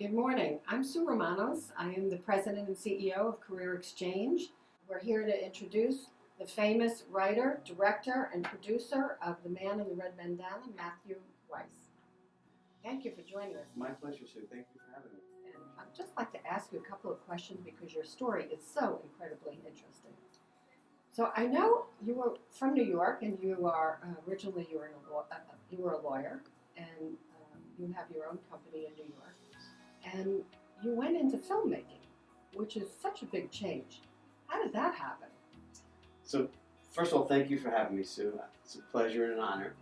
Good morning. I'm Sue Romanos. I am the president and CEO of CAREERXCHANGE. We're here to introduce the famous writer, director, and producer of The Man in the Red Bandana, Matthew Weiss. Thank you for joining us. My pleasure, Sue. Thank you for having me. And I'd just like to ask you a couple of questions because your story is so incredibly interesting. So I know you were from New York, and you are originally you were a lawyer, and you have your own company in New York, and you went into filmmaking, which is such a big change. How did that happen? So, first of all, thank you for having me, Sue. It's a pleasure and an honor.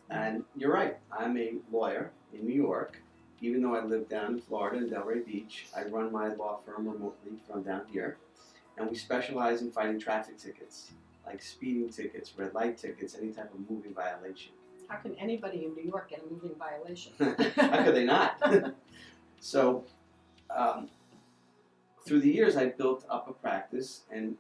And you're right. I'm a lawyer in New York. Even though I live down in Florida in Delray Beach, I run my law firm remotely from down here. And we specialize in fighting traffic tickets, like speeding tickets, red light tickets, any type of moving violation. How can anybody in New York get a moving violation? How could they not? So, through the years, I built up a practice and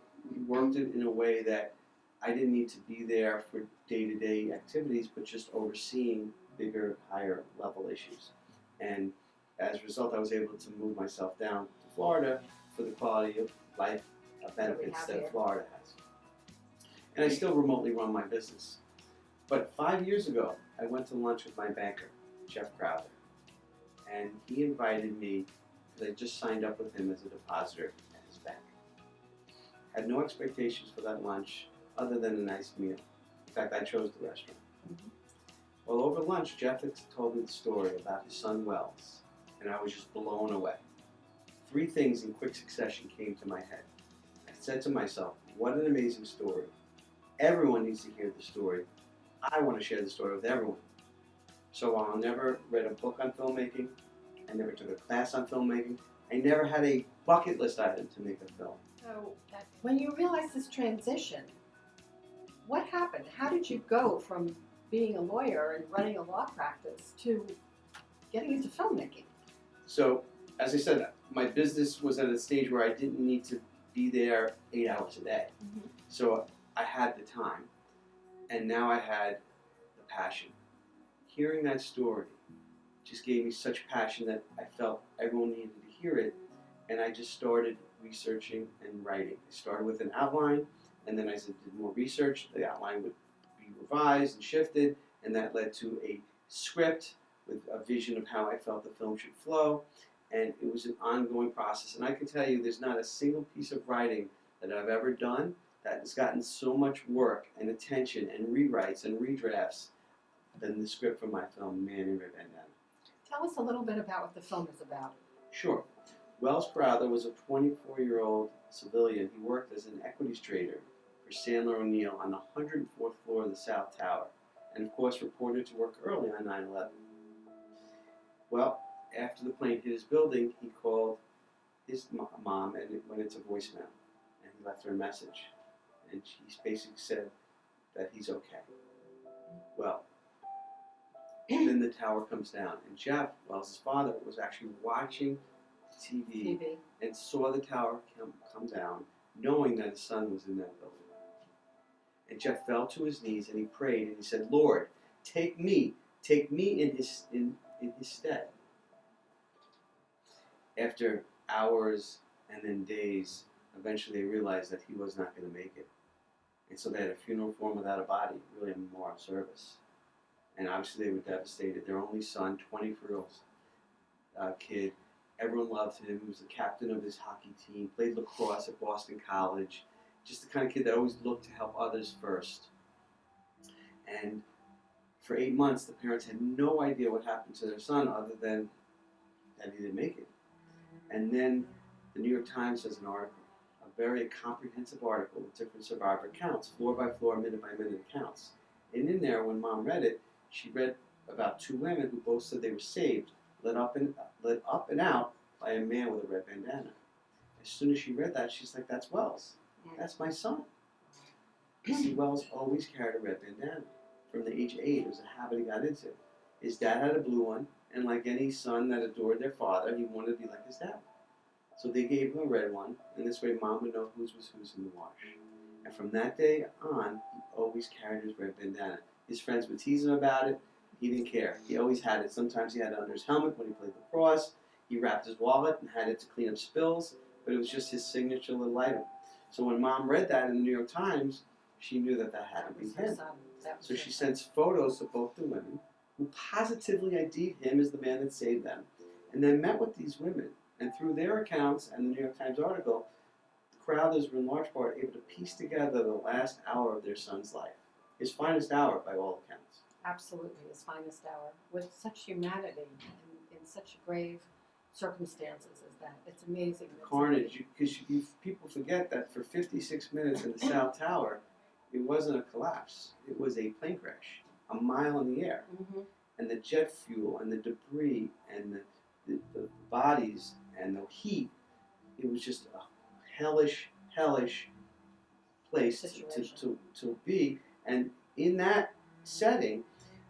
worked it in a way that I didn't need to be there for day-to-day activities, but just overseeing bigger, higher level issues. And as a result, I was able to move myself down to Florida for the quality of life benefits that Florida has. And I still remotely run my business. But 5 years ago, I went to lunch with my banker, Jeff Crowther. And he invited me, because I just signed up with him as a depositor at his bank. Had no expectations for that lunch other than a nice meal. In fact, I chose the restaurant. Well, over lunch, Jeff told me the story about his son Wells, and I was just blown away. 3 things in quick succession came to my head. I said to myself, what an amazing story. Everyone needs to hear the story. I want to share the story with everyone. So while I never read a book on filmmaking, I never took a class on filmmaking, I never had a bucket list item to make a film. So when you realized this transition, what happened? How did you go from being a lawyer and running a law practice to getting into filmmaking? So, as I said, my business was at a stage where I didn't need to be there 8 hours a day. So I had the time, and now I had the passion. Hearing that story just gave me such passion that I felt everyone needed to hear it, and I just started researching and writing. I started with an outline, and then as I did more research, the outline would be revised and shifted, and that led to a script with a vision of how I felt the film should flow, and it was an ongoing process. And I can tell you there's not a single piece of writing that I've ever done that has gotten so much work and attention and rewrites and redrafts than the script for my film, Man in Red Bandana. Tell us a little bit about what the film is about. Sure. Wells Crowther was a 24-year-old civilian. He worked as an equities trader for Sandler O'Neill on the 104th floor of the South Tower, and of course reported to work early on 9/11. Well, after the plane hit his building, he called his mom, and it went into voicemail, and he left her a message, and she basically said that he's okay. Well, then the tower comes down, and Jeff, Wells' father, was actually watching TV and saw the tower come down, knowing that his son was in that building. And Jeff fell to his knees and he prayed and he said, "Lord, take me in his stead." After hours and then days, eventually they realized that he was not going to make it. And so they had a funeral for him without a body, really a memorial service. And obviously they were devastated. Their only son, 24-year-old kid, everyone loved him. He was the captain of his hockey team, played lacrosse at Boston College. Just the kind of kid that always looked to help others first. And for 8 months, the parents had no idea what happened to their son other than that he didn't make it. And then the New York Times has an article, a very comprehensive article with different survivor accounts, floor by floor, minute by minute accounts. And in there, when Mom read it, she read about 2 women who both said they were saved, led up and out by a man with a red bandana. As soon as she read that, she's like, "That's Wells. That's my son." See, Wells always carried a red bandana. From the age of 8, it was a habit he got into. His dad had a blue one, and like any son that adored their father, he wanted to be like his dad. So they gave him a red one, and this way Mom would know whose was whose in the wash. And from that day on, he always carried his red bandana. His friends would tease him about it. He didn't care. He always had it. Sometimes he had it under his helmet when he played lacrosse. He wrapped his wallet and had it to clean up spills, but it was just his signature little item. So when Mom read that in the New York Times, she knew that had to be him. So she sends photos of both the women, who positively ID'd him as the man that saved them, and then met with these women. And through their accounts and the New York Times article, the Crowthers were in large part able to piece together the last hour of their son's life. His finest hour, by all accounts. Absolutely, his finest hour, with such humanity in such grave circumstances as that. It's amazing. Carnage, because people forget that for 56 minutes in the South Tower, it wasn't a collapse. It was a plane crash, a mile in the air. Mm-hmm. And the jet fuel and the debris and the bodies and the heat, it was just a hellish place to be. And in that setting,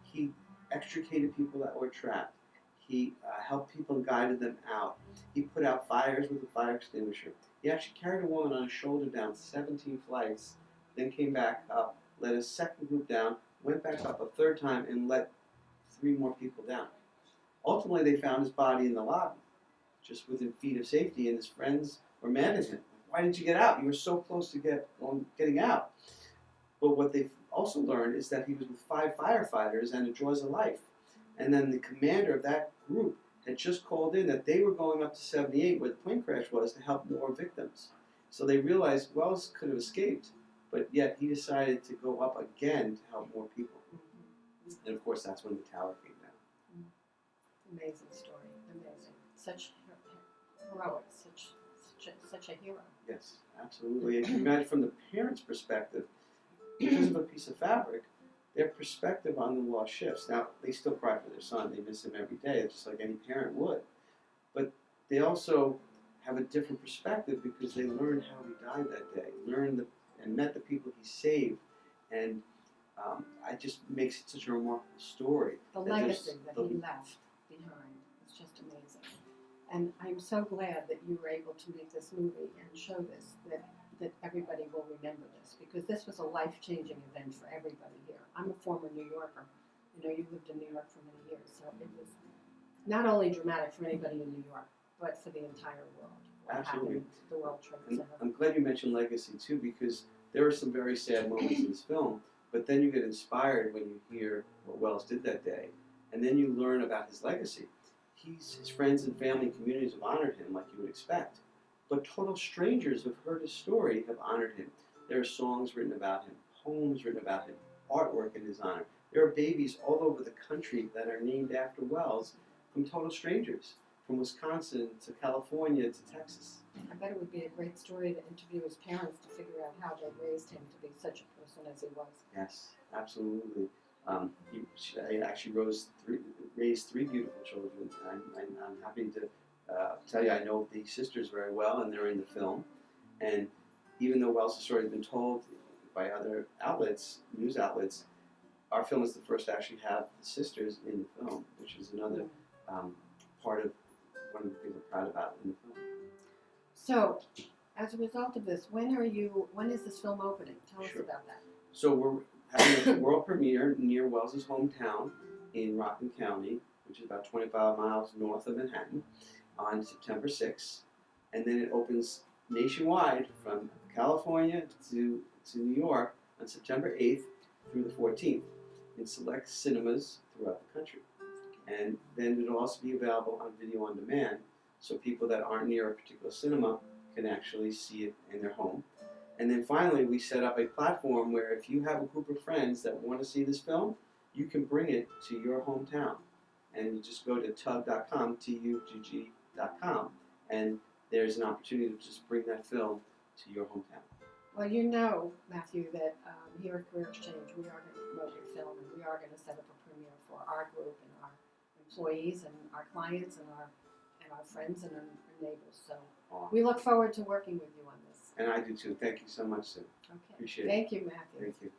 he extricated people that were trapped. He helped people and guided them out. He put out fires with a fire extinguisher. He actually carried a woman on his shoulder down 17 flights, then came back up, led a second group down, went back up a third time, and let 3 more people down. Ultimately, they found his body in the lobby, just within feet of safety, and his friends were mad at him. Why didn't you get out? You were so close to getting out. But what they also learned is that he was with 5 firefighters and the jaws of life. And then the commander of that group had just called in that they were going up to 78, where the plane crash was, to help more victims. So they realized Wells could have escaped, but yet he decided to go up again to help more people. And of course, that's when the tower came down. Amazing story, amazing. Such heroic, such a hero. Yes, absolutely. And you imagine from the parents' perspective, because of a piece of fabric, their perspective on the loss shifts. Now, they still cry for their son. They miss him every day, just like any parent would. But they also have a different perspective because they learned how he died that day, and met the people he saved. And it just makes it such a remarkable story. The legacy that he left behind is just amazing. And I'm so glad that you were able to make this movie and show this, that everybody will remember this, because this was a life-changing event for everybody here. I'm a former New Yorker. You lived in New York for many years, so it was not only dramatic for anybody in New York, but for the entire world. Absolutely. The World Trade And Center. I'm glad you mentioned legacy too, because there are some very sad moments in this film, but then you get inspired when you hear what Wells did that day, and then you learn about his legacy. His friends and family and communities have honored him like you would expect, but total strangers who've heard his story have honored him. There are songs written about him, poems written about him, artwork in his honor. There are babies all over the country that are named after Wells from total strangers, from Wisconsin to California to Texas. I bet it would be a great story to interview his parents to figure out how they raised him to be such a person as he was. Yes, absolutely. He actually raised 3 beautiful children. I'm happy to tell you I know the sisters very well, and they're in the film. And even though Wells' story has been told by other outlets, news outlets, our film is the first to actually have the sisters in the film, which is another part of one of the things I'm proud about in the film. So, as a result of this, when is this film opening? Tell us about that. So we're having a world premiere near Wells' hometown in Rockland County, which is about 25 miles north of Manhattan, on September 6th. And then it opens nationwide from California to New York on September 8th through the 14th in select cinemas throughout the country. And then it'll also be available on video on demand, so people that aren't near a particular cinema can actually see it in their home. And then finally, we set up a platform where if you have a group of friends that want to see this film, you can bring it to your hometown. And you just go to tugg.com, Tugg.com, and there's an opportunity to just bring that film to your hometown. Well, Matthew, that here at Career Exchange, we are going to promote your film, and we are going to set up a premiere for our group and our employees and our clients and our friends and our neighbors. So we look forward to working with you on this. And I do too. Thank you so much, Sue. Okay. Appreciate it. Thank you, Matthew. Thank you.